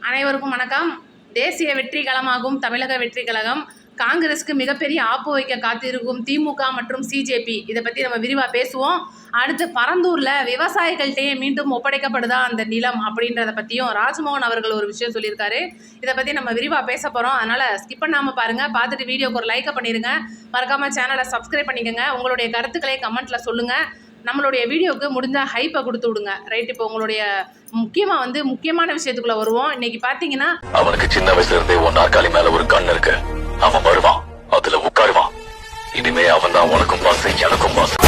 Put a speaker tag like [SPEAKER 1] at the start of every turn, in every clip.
[SPEAKER 1] அனைவருக்கும் வணக்கம். தேசிய வெற்றி களமாகும் தமிழக வெற்றி கழகம் காங்கிரஸுக்கு மிகப்பெரிய ஆப்பு வைக்க காத்திருக்கும் திமுக மற்றும் சிஜேபி. இதை பற்றி நம்ம விரிவாக பேசுவோம். அடுத்து பரந்தூரில் விவசாயிகள்கிட்டே மீண்டும் ஒப்படைக்கப்படுதா அந்த நிலம் அப்படின்றத பற்றியும் ராஜ்மோகன் அவர்கள் ஒரு விஷயம் சொல்லியிருக்காரு. இதை பற்றி நம்ம விரிவாக பேச போகிறோம். அதனால் ஸ்கிப் பண்ணாமல் பாருங்கள். பார்த்துட்டு வீடியோக்கு ஒரு லைக்கை பண்ணிடுங்க. மறக்காமல் சேனலை சப்ஸ்கிரைப் பண்ணிக்கோங்க. உங்களுடைய கருத்துக்களை கமெண்ட்டில் சொல்லுங்கள். நம்மளுடைய வீடியோவுக்கு முடிஞ்சால் ஹைப்பை கொடுத்து விடுங்க. ரைட், இப்போ உங்களுடைய முக்கியமான விஷயத்துக்குள்ள வருவோம். இன்னைக்கு பாத்தீங்கன்னா
[SPEAKER 2] அவனுக்கு சின்ன வயசுல இருந்தே ஒன்னாக்காலி மேல ஒரு கண் இருக்கு. அவன் வருவான், அதுல உட்காருவான். இனிமே அவன் தான் உனக்கும் பாசை எனக்கும் பாசை.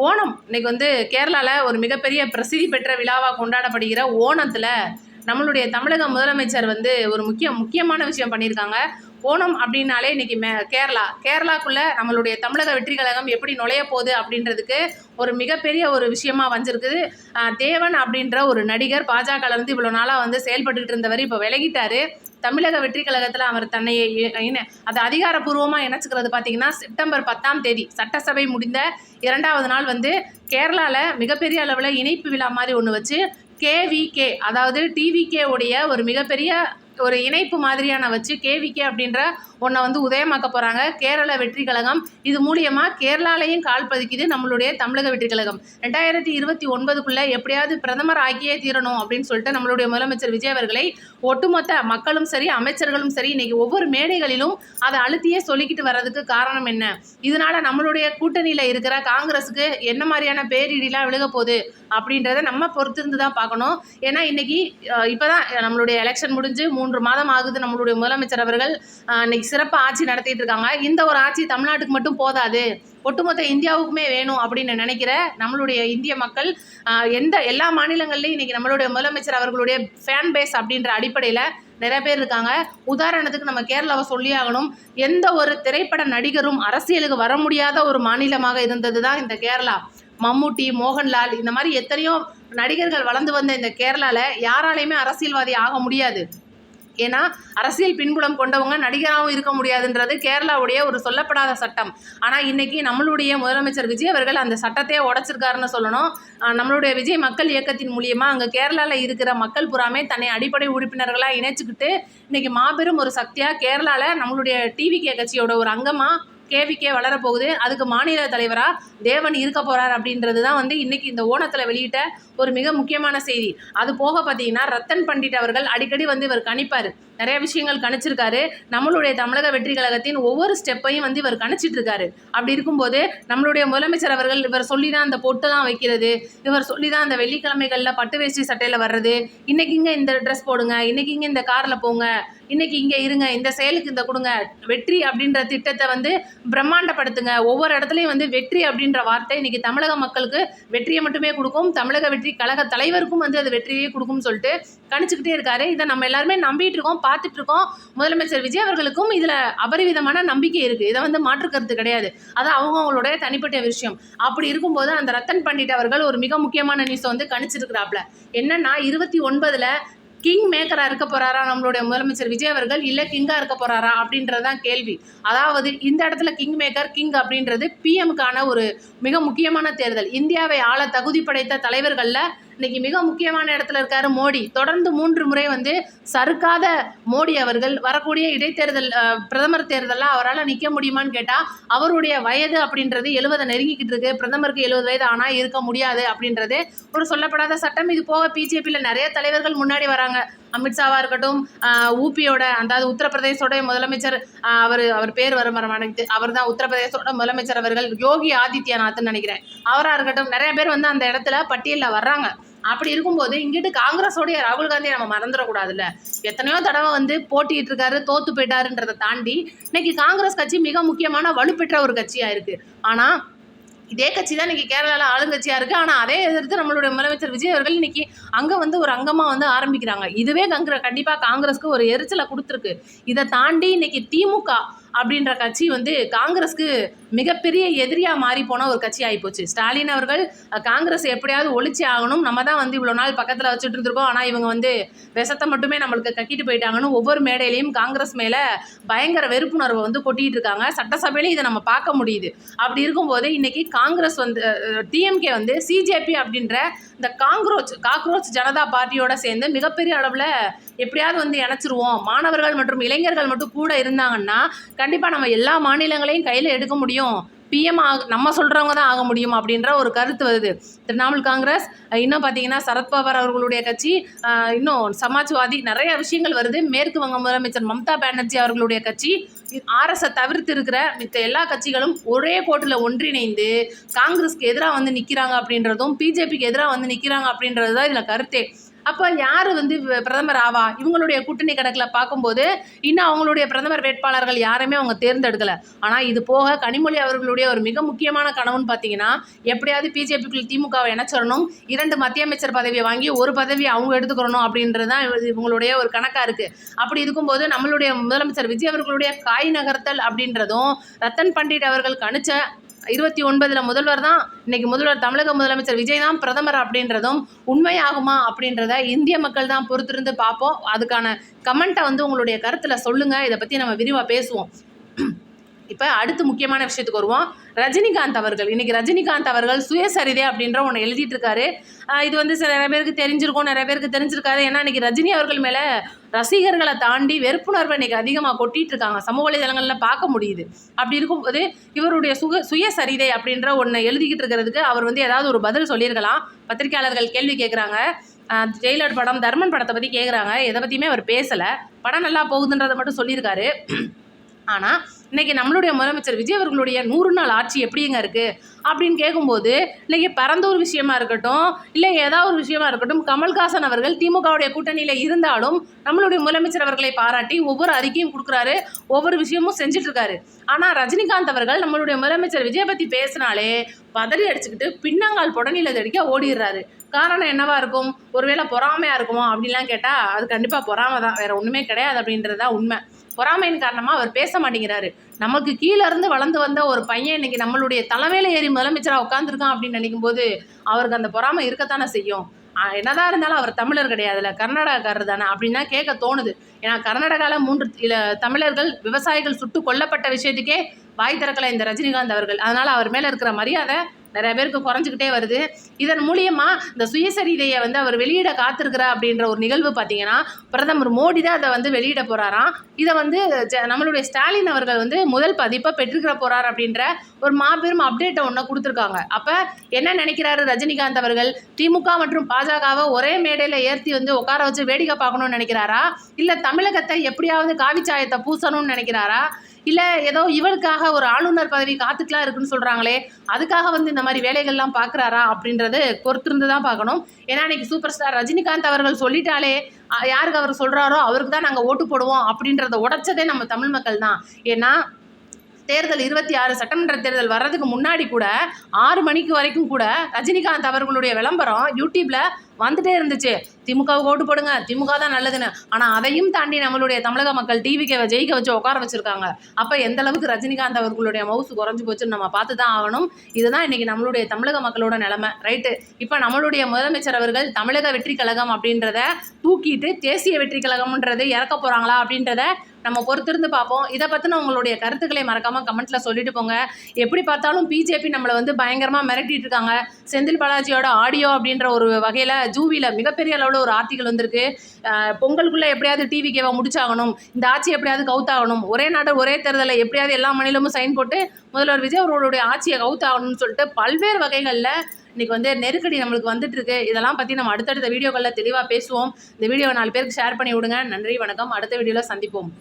[SPEAKER 1] ஓணம் இன்னைக்கு கேரளால ஒரு மிகப்பெரிய பிரசித்தி பெற்ற விழாவா கொண்டாடப்படுகிற ஓணத்துல நம்மளுடைய தமிழக முதலமைச்சர் ஒரு முக்கியமான விஷயம் பண்ணியிருக்காங்க. ஓணம் அப்படின்னாலே இன்னைக்கு கேரளாக்குள்ளே நம்மளுடைய தமிழக வெற்றி கழகம் எப்படி நுழைய போகுது அப்படின்றதுக்கு ஒரு மிகப்பெரிய ஒரு விஷயமா வந்திருக்குது. தேவன் அப்படின்ற ஒரு நடிகர் பாஜகலேருந்து இவ்வளோ நாளாக செயல்பட்டுக்கிட்டு இருந்தவர் இப்போ விலகிட்டார். தமிழக வெற்றி கழகத்தில் அவர் தன்னை அது அதிகாரப்பூர்வமாக இணைச்சிக்கிறது பார்த்தீங்கன்னா செப்டம்பர் 10ஆம் தேதி சட்டசபை முடிந்த 2வது நாள் கேரளாவில் மிகப்பெரிய அளவில் இணைப்பு விழா மாதிரி ஒன்று வச்சு கேவிகே அதாவது டிவிகே உடைய ஒரு மிகப்பெரிய ஒரு இணைப்பு மாதிரியான வச்சு கேவிகே அப்படின்ற ஒன்றை உதயமாக்க போகிறாங்க கேரள வெற்றி கழகம். இது மூலியமாக கேரளாலையும் கால் பதிக்குது நம்மளுடைய தமிழக வெற்றி கழகம். 2029க்குள்ளே எப்படியாவது பிரதமர் ஆக்கியே தீரணும் அப்படின்னு சொல்லிட்டு நம்மளுடைய முதலமைச்சர் விஜய் அவர்களை ஒட்டுமொத்த மக்களும் சரி அமைச்சர்களும் சரி இன்னைக்கு ஒவ்வொரு மேடைகளிலும் அதை அழுத்தியே சொல்லிக்கிட்டு வர்றதுக்கு காரணம் என்ன, இதனால நம்மளுடைய கூட்டணியில் இருக்கிற காங்கிரஸுக்கு என்ன மாதிரியான பேரிடிலாம் விழுக போகுது அப்படின்றத நம்ம பொறுத்திருந்து தான் பார்க்கணும். ஏன்னா இன்னைக்கு இப்போதான் நம்மளுடைய எலெக்ஷன் முடிஞ்சு 3 மாதம் ஆகுது. நம்மளுடைய முதலமைச்சர் அவர்கள் இன்னைக்கு சிறப்பாக ஆட்சி நடத்திட்டு இருக்காங்க. இந்த ஒரு ஆட்சி தமிழ்நாட்டுக்கு மட்டும் போதாது, ஒட்டுமொத்த இந்தியாவுக்குமே வேணும் அப்படின்னு நினைக்கிற நம்மளுடைய இந்திய மக்கள் எல்லா மாநிலங்கள்லையும் இன்னைக்கு நம்மளுடைய முதலமைச்சர் அவர்களுடைய ஃபேன் பேஸ் அப்படின்ற அடிப்படையில் நிறைய பேர் இருக்காங்க. உதாரணத்துக்கு நம்ம கேரளாவை சொல்லி ஆகணும். எந்த ஒரு திரைப்பட நடிகரும் அரசியலுக்கு வர முடியாத ஒரு மாநிலமாக இருந்தது தான் இந்த கேரளா. மம்முட்டி, மோகன்லால் இந்த மாதிரி எத்தனையோ நடிகர்கள் வளர்ந்து வந்த இந்த கேரளாவில் யாராலையுமே அரசியல்வாதி ஆக முடியாது. ஏன்னா அரசியல் பின்புலம் கொண்டவங்க நடிகராகவும் இருக்க முடியாதுன்றது கேரளாவுடைய ஒரு சொல்லப்படாத சட்டம். ஆனால் இன்னைக்கு நம்மளுடைய முதலமைச்சர் விஜய் அவர்கள் அந்த சட்டத்தையே உடைச்சிருக்காருன்னு சொல்லணும். நம்மளுடைய விஜய் மக்கள் இயக்கத்தின் மூலியமாக அங்கே கேரளாவில் இருக்கிற மக்கள் புறாமே தன்னை அடிப்படை உறுப்பினர்களாக இணைச்சிக்கிட்டு இன்னைக்கு மாபெரும் ஒரு சக்தியாக கேரளாவில் நம்மளுடைய டிவிகே கட்சியோட ஒரு அங்கமாக கேவிகே வளரப்போகுது. அதுக்கு மாநில தலைவராக தேவன் இருக்க போகிறார் அப்படின்றது தான் இன்னைக்கு இந்த ஓணத்தில் வெளியிட்ட ஒரு மிக முக்கியமான செய்தி. அது போக பார்த்தீங்கன்னா ரத்தன் பண்டிட் அவர்கள் அடிக்கடி இவர் கணிப்பார், நிறைய விஷயங்கள் கணிச்சிருக்காரு. நம்மளுடைய தமிழக வெற்றி கழகத்தின் ஒவ்வொரு ஸ்டெப்பையும் இவர் கணிச்சிட்டு இருக்காரு. அப்படி இருக்கும்போது நம்மளுடைய முதலமைச்சர் அவர்கள் இவர் சொல்லி தான் அந்த பொட்டு தான் வைக்கிறது, இவர் சொல்லி தான் அந்த வெள்ளிக்கிழமைகளில் பட்டு வேஷ்டி சட்டையில் வர்றது, இன்னைக்கு இங்கே இந்த ட்ரெஸ் போடுங்க, இன்னைக்கு இங்கே இந்த காரில் போங்க, இன்னைக்கு இங்கே இருங்க, இந்த செயலுக்கு இந்த கொடுங்க, வெற்றி அப்படின்ற திட்டத்தை பிரம்மாண்டப்படுத்துங்க. ஒவ்வொரு இடத்துலையும் வெற்றி அப்படின்ற வார்த்தை இன்னைக்கு தமிழக மக்களுக்கு வெற்றியை மட்டுமே கொடுக்கும், தமிழக வெற்றி கழக தலைவருக்கும் அது வெற்றியே கொடுக்கும்னு சொல்லிட்டு கணிச்சுக்கிட்டே இருக்காரு. இதை நம்ம எல்லாருமே நம்பிட்டு இருக்கோம், பார்த்துட்டு இருக்கோம். முதலமைச்சர் விஜய் அவர்களுக்கும் இதில் அபரிவிதமான நம்பிக்கை இருக்குது. இதை மாற்று கருத்து கிடையாது. அது அவங்களுடைய தனிப்பட்ட விஷயம். அப்படி இருக்கும்போது அந்த ரத்தன் பண்டிட் அவர்கள் ஒரு மிக முக்கியமான நியூஸை கணிச்சிருக்கிறாப்ல. என்னன்னா 29ல் கிங் மேக்கராக இருக்க போகிறாரா நம்மளுடைய முதலமைச்சர் விஜய் அவர்கள், இல்லை கிங்காக இருக்க போகிறாரா அப்படின்றதான் கேள்வி. அதாவது இந்த இடத்துல கிங் மேக்கர் கிங் அப்படின்றது பிஎம்முக்கான ஒரு மிக முக்கியமான தேர்தல். இந்தியாவை ஆள தகுதி படைத்த தலைவர்களில் இன்னைக்கு மிக முக்கியமான இடத்துல இருக்காரு மோடி. தொடர்ந்து 3 முறை சறுக்காத மோடி அவர்கள் வரக்கூடிய இடைத்தேர்தல் பிரதமர் தேர்தலில் அவரால் நிற்க முடியுமான்னு கேட்டால் அவருடைய வயது அப்படின்றது 70 நெருங்கிக்கிட்டு இருக்கு. பிரதமருக்கு 70 வயது ஆனால் இருக்க முடியாது அப்படின்றது ஒரு சொல்லப்படாத சட்டம். இது போக பிஜேபியில் நிறைய தலைவர்கள் முன்னாடி வராங்க. அமித்ஷாவாக இருக்கட்டும், ஊபியோட அதாவது உத்தரப்பிரதேசோட முதலமைச்சர் அவர் பேர் வர மரமானது, அவர் தான் உத்தரப்பிரதேசோட முதலமைச்சர் அவர்கள் யோகி ஆதித்யநாத்னு நினைக்கிறேன். அவராக இருக்கட்டும், நிறைய பேர் அந்த இடத்துல பட்டியலில் வர்றாங்க. அப்படி இருக்கும்போது இங்கிட்டு காங்கிரஸோடைய ராகுல் காந்தியை நம்ம மறந்துடக்கூடாதுல்ல. எத்தனையோ தடவை போட்டிட்டு இருக்காரு, தோத்து போயிட்டாருன்றதை தாண்டி இன்னைக்கு காங்கிரஸ் கட்சி மிக முக்கியமான வலுப்பெற்ற ஒரு கட்சியாக இருக்குது. ஆனால் இதே கட்சி தான் இன்றைக்கி கேரளாவில் ஆளுங்கட்சியாக இருக்குது. ஆனால் அதே எதிர்த்து நம்மளுடைய முதலமைச்சர் விஜய் அவர்கள் இன்றைக்கி அங்கே ஒரு அங்கமாக ஆரம்பிக்கிறாங்க. இதுவே கண்டிப்பாக காங்கிரஸுக்கு ஒரு எரிச்சலை கொடுத்துருக்கு. இதை தாண்டி இன்றைக்கி திமுக அப்படின்ற கட்சி வந்து காங்கிரஸ்க்கு மிகப்பெரிய எதிரியாக மாறி போன ஒரு கட்சி ஆகிப்போச்சு. ஸ்டாலின் அவர்கள் காங்கிரஸ் எப்படியாவது ஒழிச்சு ஆகணும், நம்ம தான் வந்து இவ்வளோ நாள் பக்கத்தில் வச்சுட்டு இருந்திருக்கோம், ஆனால் இவங்க வந்து விஷத்தை மட்டுமே நம்மளுக்கு கக்கிட்டு போயிட்டாங்கன்னு ஒவ்வொரு மேடையிலையும் காங்கிரஸ் மேலே பயங்கர வெறுப்புணர்வை வந்து கொட்டிகிட்டு இருக்காங்க. சட்டசபையிலையும் இதை நம்ம பார்க்க முடியுது. அப்படி இருக்கும்போது இன்னைக்கு காங்கிரஸ் வந்து டிஎம்கே வந்து சிஜேபி அப்படின்ற இந்த காக்ரோச் ஜனதா பார்ட்டியோட சேர்ந்து மிகப்பெரிய அளவில் எப்படியாவது வந்து இணைச்சிருவோம், மாணவர்கள் மற்றும் இளைஞர்கள் மட்டும் கூட இருந்தாங்கன்னா கண்டிப்பாக நம்ம எல்லா மாநிலங்களையும் கையில் எடுக்க முடியும், பிஎம் நம்ம சொல்கிறவங்க தான் ஆக முடியும் அப்படின்ற ஒரு கருத்து வருது. திரிணாமுல் காங்கிரஸ், இன்னும் பார்த்தீங்கன்னா சரத்பவார் அவர்களுடைய கட்சி, இன்னும் சமாஜ்வாதி, நிறைய விஷயங்கள் வருது. மேற்கு வங்க முதலமைச்சர் மம்தா பானர்ஜி அவர்களுடைய கட்சி, ஆர்எஸ்ஐ தவிர்த்து இருக்கிற மித்த எல்லா கட்சிகளும் ஒரே கோட்டில் ஒன்றிணைந்து காங்கிரஸ்க்கு எதிராக வந்து நிற்கிறாங்க அப்படின்றதும் பிஜேபிக்கு எதிராக வந்து நிற்கிறாங்க அப்படின்றது தான் இதில் கருத்தே. அப்போ யார் வந்து பிரதமர் ஆவா? இவங்களுடைய கூட்டணி கணக்கில் பார்க்கும்போது இன்னும் அவங்களுடைய பிரதமர் வேட்பாளர்கள் யாருமே அவங்க தேர்ந்தெடுக்கலை. ஆனால் இது போக கனிமொழி அவர்களுடைய ஒரு மிக முக்கியமான கனவுன்னு பார்த்தீங்கன்னா, எப்படியாவது பிஜேபிக்குள் திமுகவை இணைச்சிடணும், 2 மத்திய அமைச்சர் பதவியை வாங்கி ஒரு பதவியை அவங்க எடுத்துக்கிறணும் அப்படின்றது தான் இவங்களுடைய ஒரு கணக்காக இருக்குது. அப்படி இருக்கும்போது நம்மளுடைய முதலமைச்சர் விஜய் அவர்களுடைய காய் நகர்த்தல் அப்படின்றதும், ரத்தன் பண்டிட் அவர்கள் கணிச்ச 29 முதல்வர் தான் இன்னைக்கு தமிழக முதலமைச்சர் விஜய் தான் பிரதமர் அப்படின்றதும் உண்மையாகுமா அப்படின்றத இந்திய மக்கள் தான் பொறுத்திருந்து பார்ப்போம். அதுக்கான கமெண்ட்டை வந்து உங்களுடைய கருத்தில் சொல்லுங்கள். இதை பற்றி நம்ம விரிவாக பேசுவோம். இப்போ அடுத்து முக்கியமான விஷயத்துக்கு வருவோம். ரஜினிகாந்த் அவர்கள், இன்றைக்கி ரஜினிகாந்த் அவர்கள் சுயசரிதை அப்படின்ற ஒன்று எழுதிட்டு இருக்காரு. இது வந்து நிறைய பேருக்கு தெரிஞ்சிருக்கும், நிறைய பேருக்கு தெரிஞ்சிருக்காரு. ஏன்னா இன்றைக்கி ரஜினி அவர்கள் மேலே ரசிகர்களை தாண்டி வெறுப்புணர்வை இன்றைக்கி அதிகமாக கொட்டிகிட்டு இருக்காங்க, சமூக வலைதளங்களில் பார்க்க முடியுது. அப்படி இருக்கும்போது இவருடைய சுயசரிதை அப்படின்ற ஒன்று எழுதிக்கிட்டு இருக்கிறதுக்கு அவர் வந்து ஏதாவது ஒரு பதில் சொல்லியிருக்கலாம். பத்திரிகையாளர்கள் கேள்வி கேட்குறாங்க. ஜெயிலர் படம், தர்மன் படத்தை பற்றி கேட்குறாங்க. எதை பற்றியுமே அவர் பேசலை. படம் நல்லா போகுதுன்றதை மட்டும் சொல்லியிருக்காரு. ஆனால் இன்றைக்கி நம்மளுடைய முதலமைச்சர் விஜய் அவர்களுடைய 100 நாள் ஆட்சி எப்படிங்க இருக்குது அப்படின்னு கேட்கும்போது, இன்றைக்கி பரந்தூர் விஷயமா இருக்கட்டும், இல்லை ஏதாவது ஒரு விஷயமா இருக்கட்டும், கமல்ஹாசன் அவர்கள் திமுகவுடைய கூட்டணியில் இருந்தாலும் நம்மளுடைய முதலமைச்சர் அவர்களை பாராட்டி ஒவ்வொரு அறிக்கையும் கொடுக்குறாரு, ஒவ்வொரு விஷயமும் செஞ்சிட்ருக்காரு. ஆனால் ரஜினிகாந்த் அவர்கள் நம்மளுடைய முதலமைச்சர் விஜய் பற்றி பேசினாலே பதறி அடிச்சுக்கிட்டு பின்னங்கால் புடனில தடிக்க ஓடிடுறாரு. காரணம் என்னவா இருக்கும்? ஒருவேளை பொறாமையாக இருக்குமோ அப்படின்லாம் கேட்டால் அது கண்டிப்பாக பொறாமை தான், வேறு ஒன்றுமே கிடையாது அப்படின்றது தான் உண்மை. பொறாமையின் காரணமாக அவர் பேச மாட்டேங்கிறாரு. நமக்கு கீழே இருந்து வளர்ந்து வந்த ஒரு பையன் இன்னைக்கு நம்மளுடைய தலைமையில ஏறி முதலமைச்சராக உட்காந்துருக்கான் அப்படின்னு நினைக்கும் போது அவருக்கு அந்த பொறாமை இருக்கத்தானே செய்யும். என்னதான் இருந்தாலும் அவர் தமிழர் கிடையாதுல்ல, கர்நாடகாக்காரர் தானே அப்படின்னு தான் கேட்க தோணுது. ஏன்னா கர்நாடகாவில் 3 தமிழர்கள் விவசாயிகள் சுட்டு கொல்லப்பட்ட விஷயத்துக்கே வாய் திறக்கலை இந்த ரஜினிகாந்த் அவர்கள். அதனால் அவர் மேலே இருக்கிற மரியாதை நிறைய பேருக்கு குறைஞ்சிக்கிட்டே வருது. இதன் மூலியமாக இந்த சுயசரிதையை வந்து அவர் வெளியிட காத்திருக்கிற அப்படின்ற ஒரு நிகழ்வு பார்த்தீங்கன்னா, பிரதமர் மோடி தான் அதை வந்து வெளியிட போகிறாராம். இதை வந்து நம்மளுடைய ஸ்டாலின் அவர்கள் வந்து முதல் பதிப்பை பெற்றுக்கிற போகிறார் அப்படின்ற ஒரு மாபெரும் அப்டேட்டை ஒன்று கொடுத்துருக்காங்க. அப்போ என்ன நினைக்கிறாரு ரஜினிகாந்த் அவர்கள்? திமுக மற்றும் பாஜகவை ஒரே மேடையில் ஏற்றி வந்து உட்கார வச்சு வேடிக்கை பார்க்கணும்னு நினைக்கிறாரா? இல்லை தமிழகத்தை எப்படியாவது காவிச்சாயத்தை பூசணும்னு நினைக்கிறாரா? இல்லை ஏதோ இவளுக்காக ஒரு ஆளுநர் பதவி காத்துக்கலாம் இருக்குன்னு சொல்கிறாங்களே, அதுக்காக வந்து இந்த மாதிரி வேலைகள்லாம் பார்க்குறாரா அப்படின்றது பொறுத்திருந்து தான் பார்க்கணும். ஏன்னா இன்றைக்கி சூப்பர் ஸ்டார் ரஜினிகாந்த் அவர்கள் சொல்லிட்டாலே யாருக்கு அவர் சொல்கிறாரோ அவருக்கு தான் நாங்கள் ஓட்டு போடுவோம் அப்படின்றத உடைச்சதே நம்ம தமிழ் மக்கள் தான். ஏன்னா தேர்தல் 26 சட்டமன்ற தேர்தல் வர்றதுக்கு முன்னாடி கூட 6 மணிக்கு வரைக்கும் கூட ரஜினிகாந்த் அவர்களுடைய விளம்பரம் யூடியூப்ல வந்துட்டே இருந்துச்சு. திமுகவுக்கு ஓட்டு போடுங்க, திமுக தான் நல்லதுன்னு. ஆனால் அதையும் தாண்டி நம்மளுடைய தமிழக மக்கள் டிவிக்கேவை ஜெயிக்க வச்சு உட்கார வச்சுருக்காங்க. அப்போ எந்த அளவுக்கு ரஜினிகாந்த் அவர்களுடைய மவுசு குறைஞ்சி போச்சுன்னு நம்ம பார்த்து தான் ஆகணும். இதுதான் இன்றைக்கி நம்மளுடைய தமிழக மக்களோட நிலைமை. ரைட்டு, இப்போ நம்மளுடைய முதலமைச்சர் அவர்கள் தமிழக வெற்றி கழகம் அப்படின்றத தூக்கிட்டு தேசிய வெற்றி கழகம்ன்றது இறக்க போகிறாங்களா அப்படின்றத நம்ம பொறுத்திருந்து பார்ப்போம். இதை பற்றின உங்களுடைய கருத்துக்களை மறக்காமல் கமெண்ட்டில் சொல்லிட்டு போங்க. எப்படி பார்த்தாலும் பிஜேபி நம்மளை வந்து பயங்கரமாக மிரட்டிட்டு இருக்காங்க. செந்தில் பாலாஜியோட ஆடியோ அப்படின்ற ஒரு வகையில் ஜூவியில் மிகப்பெரிய அளவில் ஒரு ஆர்டிக்கல் வந்திருக்கு. பொங்கலுக்குள்ளே எப்படியாவது டிவிக்கேவை முடிச்சாகணும், இந்த ஆட்சி எப்படியாவது கவுத்தாகணும், ஒரே நாடு ஒரே தேர்தலில் எப்படியாவது எல்லா மாநிலமும் சைன் போட்டு முதல்வர் விஜய் அவர்களுடைய ஆட்சியை கவுத்தாகணும்னு சொல்லிட்டு பல்வேறு வகைகளில் இன்றைக்கி வந்து நெருக்கடி நம்மளுக்கு வந்துட்டு இருக்கு. இதெல்லாம் பற்றி நம்ம அடுத்தடுத்த வீடியோக்களில் தெளிவாக பேசுவோம். இந்த வீடியோவை 4 பேருக்கு ஷேர் பண்ணி விடுங்க. நன்றி, வணக்கம். அடுத்த வீடியோவில் சந்திப்போம்.